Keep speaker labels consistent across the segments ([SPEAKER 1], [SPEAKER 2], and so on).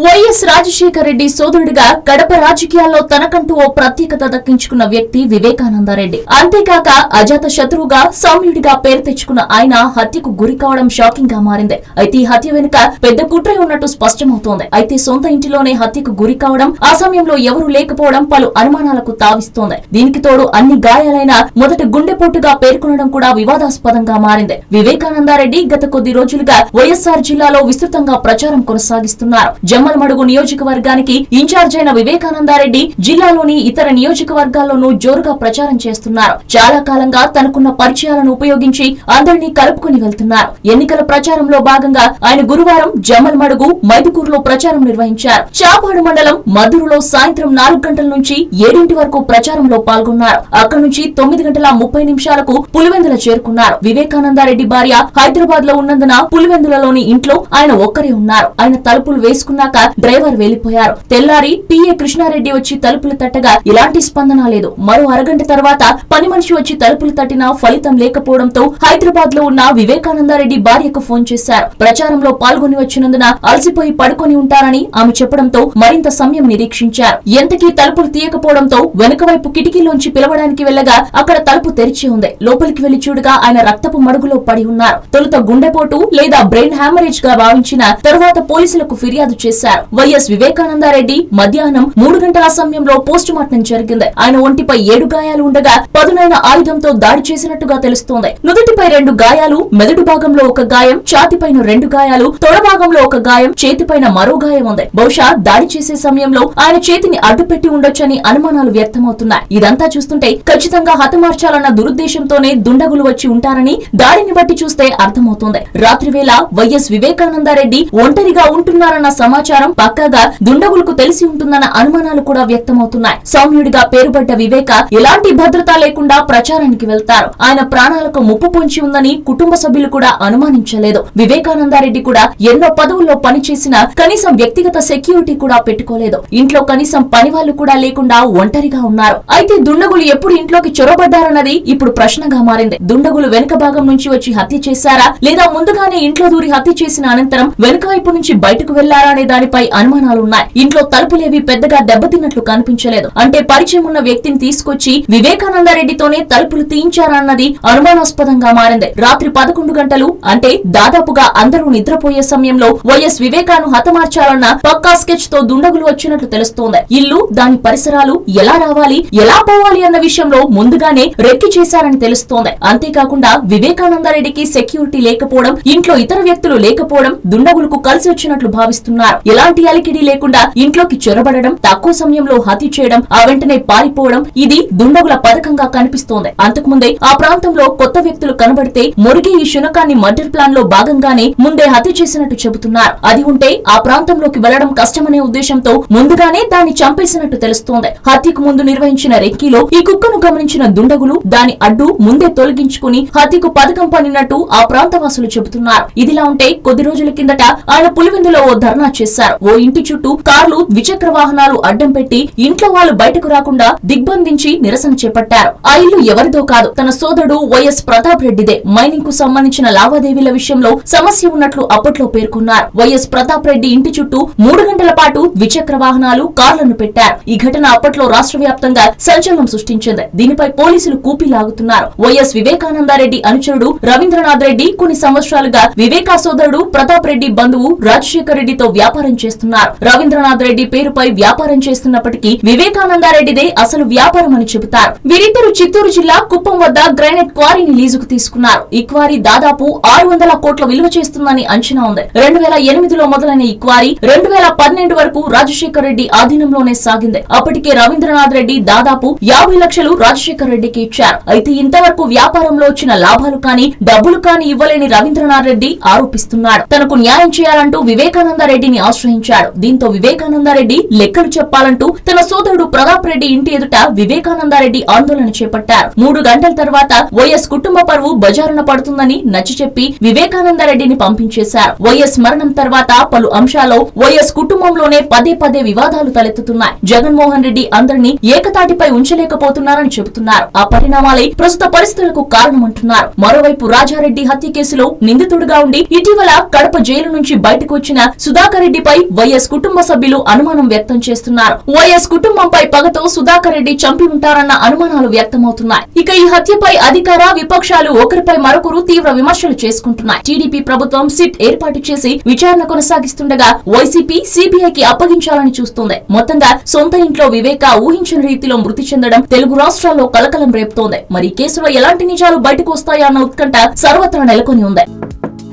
[SPEAKER 1] YS Rajasekhara Reddy సోదరుడిగా Kadapa రాజకీయాల్లో తనకంటూ ఓ ప్రత్యేకత దక్కించుకున్న వ్యక్తి వివేకానందరెడ్డి. అంతేకాక అజాత శత్రువుగా సౌమ్యుడిగా పేరు తెచ్చుకున్న ఆయన హత్యకు గురి కావడం షాకింగ్ గా మారింది. అయితే ఈ హత్య వెనుక పెద్ద కుట్ర ఉన్నట్టు స్పష్టమవుతోంది. అయితే సొంత ఇంటిలోనే హత్యకు గురి కావడం, ఆ సమయంలో ఎవరూ లేకపోవడం పలు అనుమానాలకు తావిస్తోంది. దీనికి తోడు అన్ని గాయాలైన మొదట గుండెపోటుగా పేర్కొనడం కూడా వివాదాస్పదంగా మారింది. వివేకానందరెడ్డి గత కొద్ది రోజులుగా వైఎస్ఆర్ జిల్లాలో విస్తృతంగా ప్రచారం కొనసాగిస్తున్నారు. జమ్మలమడుగు నియోజకవర్గానికి ఇన్ఛార్జ్ అయిన వివేకానందరెడ్డి జిల్లాలోని ఇతర నియోజకవర్గాల్లోనూ జోరుగా ప్రచారం చేస్తున్నారు. చాలా కాలంగా తనకున్న పరిచయాలను ఉపయోగించి అందరినీ కలుపుకుని వెళ్తున్నారు. ఎన్నికల ప్రచారంలో భాగంగా ఆయన గురువారం జమ్మలమడుగు, మైదుకూరులో ప్రచారం నిర్వహించారు. చాపాడు మండలం మధురలో సాయంత్రం 4 గంటల నుంచి 7 వరకు ప్రచారంలో పాల్గొన్నారు. అక్కడి నుంచి 9:30 పులివెందుల చేరుకున్నారు. వివేకానందరెడ్డి భార్య హైదరాబాద్ లో ఉన్నందున పులివెందులలోని ఇంట్లో ఆయన ఒక్కరే ఉన్నారు. ఆయన తలుపులు వేసుకున్నాక డ్రైవర్ వెళ్లిపోయారు. తెల్లారి పిఏ కృష్ణారెడ్డి వచ్చి తలుపులు తట్టగా ఇలాంటి స్పందన లేదు. మరో అరగంట తర్వాత పని మనిషి వచ్చి తలుపులు తట్టినా ఫలితం లేకపోవడంతో హైదరాబాద్ లో ఉన్న వివేకానందరెడ్డి భార్యకు ఫోన్ చేశారు. ప్రచారంలో పాల్గొని వచ్చినందున అలసిపోయి పడుకొని ఉంటారని ఆమె చెప్పడంతో మరింత సమయం నిరీక్షించారు. ఎంతకీ తలుపులు తీయకపోవడంతో వెనుక వైపు కిటికీలోంచి పిలవడానికి వెళ్లగా అక్కడ తలుపు తెరిచి ఉంది. లోపలికి వెళ్లి చూడగా ఆయన రక్తపు మడుగులో పడి ఉన్నారు. తొలుత గుండెపోటు లేదా బ్రెయిన్ హ్యామరేజ్ గా భావించిన తర్వాత పోలీసులకు ఫిర్యాదు చేశారు. వైఎస్ వివేకానందరెడ్డి మధ్యాహ్నం 3 గంటల సమయంలో పోస్ట్ మార్టం జరిగింది. ఆయన ఒంటిపై 7 గాయాలు ఉండగా పదునైన ఆయుధంతో దాడి చేసినట్టుగా తెలుస్తోంది. నుదుటిపై 2 గాయాలు, మెదడు భాగంలో 1 గాయం, ఛాతిపైన 2 గాయాలు, తొడ భాగంలో 1 గాయం, చేతిపైన మరో గాయం ఉంది. బహుశా దాడి చేసే సమయంలో ఆయన చేతిని అడ్డుపెట్టి ఉండొచ్చని అనుమానాలు వ్యక్తమవుతున్నాయి. ఇదంతా చూస్తుంటే ఖచ్చితంగా హతమార్చాలన్న దురుద్దేశంతోనే దుండగులు వచ్చి ఉంటారని దాడిని బట్టి చూస్తే అర్థమవుతోంది. రాత్రివేళ వైఎస్ వివేకానందరెడ్డి ఒంటరిగా ఉంటున్నారన్న సమాచారం పక్కాగా దుండగులకు తెలిసి ఉంటుందన్న అనుమానాలు కూడా వ్యక్తమవుతున్నాయి. సౌమ్యుడిగా పేరుపడ్డ వివేక ఎలాంటి భద్రత లేకుండా ప్రచారానికి వెళ్తారు. ఆయన ప్రాణాలకు ముప్పు పొంచి ఉందని కుటుంబ సభ్యులు కూడా అనుమానించలేదు. వివేకానందరెడ్డి కూడా ఎన్నో పదవుల్లో పనిచేసినా కనీసం వ్యక్తిగత సెక్యూరిటీ కూడా పెట్టుకోలేదు. ఇంట్లో కనీసం పని వాళ్ళు కూడా లేకుండా ఒంటరిగా ఉన్నారు. అయితే దుండగులు ఎప్పుడు ఇంట్లోకి చొరబడ్డారన్నది ఇప్పుడు ప్రశ్నగా మారింది. దుండగులు వెనుక భాగం నుంచి వచ్చి హత్య చేశారా, లేదా ముందుగానే ఇంట్లో దూరి హత్య చేసిన అనంతరం వెనుక వైపు నుంచి బయటకు వెళ్లారా అనే దానిపై అనుమానాలున్నాయి. ఇంట్లో తలుపులేవి పెద్దగా దెబ్బతిన్నట్లు కనిపించలేదు. అంటే పరిచయం ఉన్న వ్యక్తిని తీసుకొచ్చి వివేకానందరెడ్డితోనే తలుపులు తీయించారా అన్నది అనుమానాస్పదంగా మారింది. రాత్రి 11 గంటలు అంటే దాదాపుగా అందరూ నిద్రపోయే సమయంలో వైఎస్ వివేకాను హతమార్చాలన్న పక్కా స్కెచ్ తో దుండగులు వచ్చినట్లు తెలుస్తోంది. ఇల్లు, దాని పరిసరాలు ఎలా రావాలి, ఎలా పోవాలి అన్న విషయంలో ముందుగానే రెక్కి చేశారని తెలుస్తోంది. అంతేకాకుండా వివేకానందరెడ్డికి సెక్యూరిటీ లేకపోవడం, ఇంట్లో ఇతర వ్యక్తులు లేకపోవడం దుండగులకు కలిసి వచ్చినట్లు భావిస్తున్నారు. ఎలాంటి అలికిడి లేకుండా ఇంట్లోకి చొరబడడం, తక్కువ సమయంలో హత్య చేయడం, ఆ వెంటనే పారిపోవడం ఇది దుండగుల పథకంగా కనిపిస్తోంది. అంతకుముందే ఆ ప్రాంతంలో కొత్త వ్యక్తులు కనబడితే మురిగే ఈ శునకాన్ని మర్డర్ ప్లాన్ లో భాగంగానే ముందే హత్య చేసినట్టు చెబుతున్నారు. అది ఉంటే ఆ ప్రాంతంలోకి వెళ్లడం కష్టమనే ఉద్దేశంతో ముందుగానే దాన్ని చంపేసినట్టు తెలుస్తోంది. హత్యకు ముందు నిర్వహించిన రెక్కీలో ఈ కుక్కను గమనించిన దుండగులు దాని అడ్డు ముందే తొలగించుకుని హత్యకు పథకం పన్నినట్టు ఆ ప్రాంతవాసులు చెబుతున్నారు. ఇదిలా ఉంటే కొద్ది రోజుల కిందట ఆయన పులివెందులో ఓ ధర్నా చేశారు. ఓ ఇంటి చుట్టూ కార్లు, ద్విచక్ర వాహనాలు అడ్డం పెట్టి ఇంట్లో వాళ్ళు బయటకు రాకుండా దిగ్బంధించి నిరసన చేపట్టారు. ఆ ఇల్లు ఎవరిదో కాదు, తన సోదరుడు వైఎస్ ప్రతాప్ రెడ్డిదే. మైనింగ్ కు సంబంధించిన లావాదేవీల విషయంలో సమస్య ఉన్నట్లు అప్పట్లో పేర్కొన్నారు. వైఎస్ ప్రతాప్ రెడ్డి ఇంటి చుట్టూ 3 గంటల పాటు ద్విచక్ర వాహనాలు, కార్లను పెట్టారు. ఈ ఘటన అప్పట్లో రాష్ట్ర వ్యాప్తంగా సంచలనం సృష్టించింది. దీనిపై పోలీసులు కూపీ లాగుతున్నారు. వైఎస్ వివేకానందరెడ్డి అనుచరుడు రవీంద్రనాథ్ రెడ్డి కొన్ని సంవత్సరాలుగా వివేకా సోదరుడు ప్రతాప్ రెడ్డి బంధువు రాజశేఖర్ రెడ్డితో వ్యాపారం చేస్తున్నారు. రవీంద్రనాథ్ రెడ్డి పేరుపై వ్యాపారం చేస్తున్నప్పటికీ వివేకానందరెడ్డిదే అసలు వ్యాపారం అని చెబుతారు. వీరిద్దరు చిత్తూరు జిల్లా కుప్పం వద్ద గ్రానైట్ క్వారీని లీజుకు తీసుకున్నారు. ఈ క్వారీ దాదాపు 600 కోట్ల విలువ చేస్తుందని అంచనా ఉంది. 2008లో మొదలైన ఈ క్వారీ 2012 వరకు రాజశేఖర్ రెడ్డి ఆధీనంలోనే సాగింది. అప్పటికే రవీంద్రనాథ్ రెడ్డి దాదాపు 50 లక్షలు రాజశేఖర్ రెడ్డికి ఇచ్చారు. అయితే ఇంతవరకు వ్యాపారంలో వచ్చిన లాభాలు కానీ డబ్బులు కానీ ఇవ్వలేని రవీంద్రనాథ్ రెడ్డి ఆరోపిస్తున్నాడు. తనకు న్యాయం చేయాలంటూ వివేకానందరెడ్డిని ఆశ్రయించాడు. దీంతో వివేకానందరెడ్డి లెక్కలు చెప్పాలంటూ తన సోదరుడు ప్రతాప్ రెడ్డి ఇంటి ఎదుట వివేకానందరెడ్డి ఆందోళన చేపట్టారు. 3 గంటల తర్వాత వైఎస్ కుటుంబ పరువు బజారున పడుతుందని నచ్చిచెప్పి వివేకానందరెడ్డిని పంపించేశారు. వైఎస్ మరణం తర్వాత పలు అంశాల్లో వైఎస్ కుటుంబంలోనే పదే వివాదాలు తలెత్తుతున్నాయి. జగన్మోహన్ రెడ్డి అందరినీ ఏకతాటిపై ఉంచలేకపోతున్నారని చెబుతున్నారు. ఆ పరిణామాలే ప్రస్తుత పరిస్థితులకు కారణమంటున్నారు. మరోవైపు రాజారెడ్డి హత్య కేసులో నిందితుడిగా ఉండి ఇటీవల కడప జైలు నుంచి బయటకు వచ్చిన సుధాకర్ రెడ్డి హత్యపై వైఎస్ కుటుంబ సభ్యులు అనుమానం వ్యక్తం చేస్తున్నారు. వైఎస్ కుటుంబంపై పగతో సుధాకర్ రెడ్డి చంపి ఉంటారన్న అనుమానాలు వ్యక్తమవుతున్నాయి. ఇక ఈ హత్యపై అధికార విపక్షాలు ఒకరిపై మరొకరు తీవ్ర విమర్శలు చేసుకుంటున్నాయి. టీడీపీ ప్రభుత్వం సిట్ ఏర్పాటు చేసి విచారణ కొనసాగిస్తుండగా వైసీపీ సిబిఐకి అప్పగించాలని చూస్తోంది. మొత్తంగా సొంత ఇంట్లో వివేక ఊహించని రీతిలో మృతి చెందడం తెలుగు రాష్ట్రాల్లో కలకలం రేపుతోంది. మరి ఈ కేసులో ఎలాంటి నిజాలు బయటకు వస్తాయా అన్న ఉత్కంఠ సర్వత్రా నెలకొని ఉంది.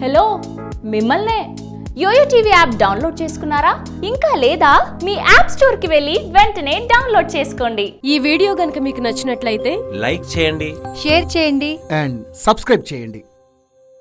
[SPEAKER 2] హలో, మిమ్మల్నే యోయో టీవీ యాప్ డౌన్లోడ్ చేసుకున్నారా? ఇంకా లేదా? మీ యాప్ స్టోర్ కి వెళ్ళి వెంటనే డౌన్లోడ్ చేసుకోండి.
[SPEAKER 3] ఈ వీడియో గనుక మీకు నచ్చినట్లయితే
[SPEAKER 4] లైక్ చేయండి,
[SPEAKER 5] షేర్ చేయండి
[SPEAKER 6] అండ్ సబ్స్క్రైబ్ చేయండి.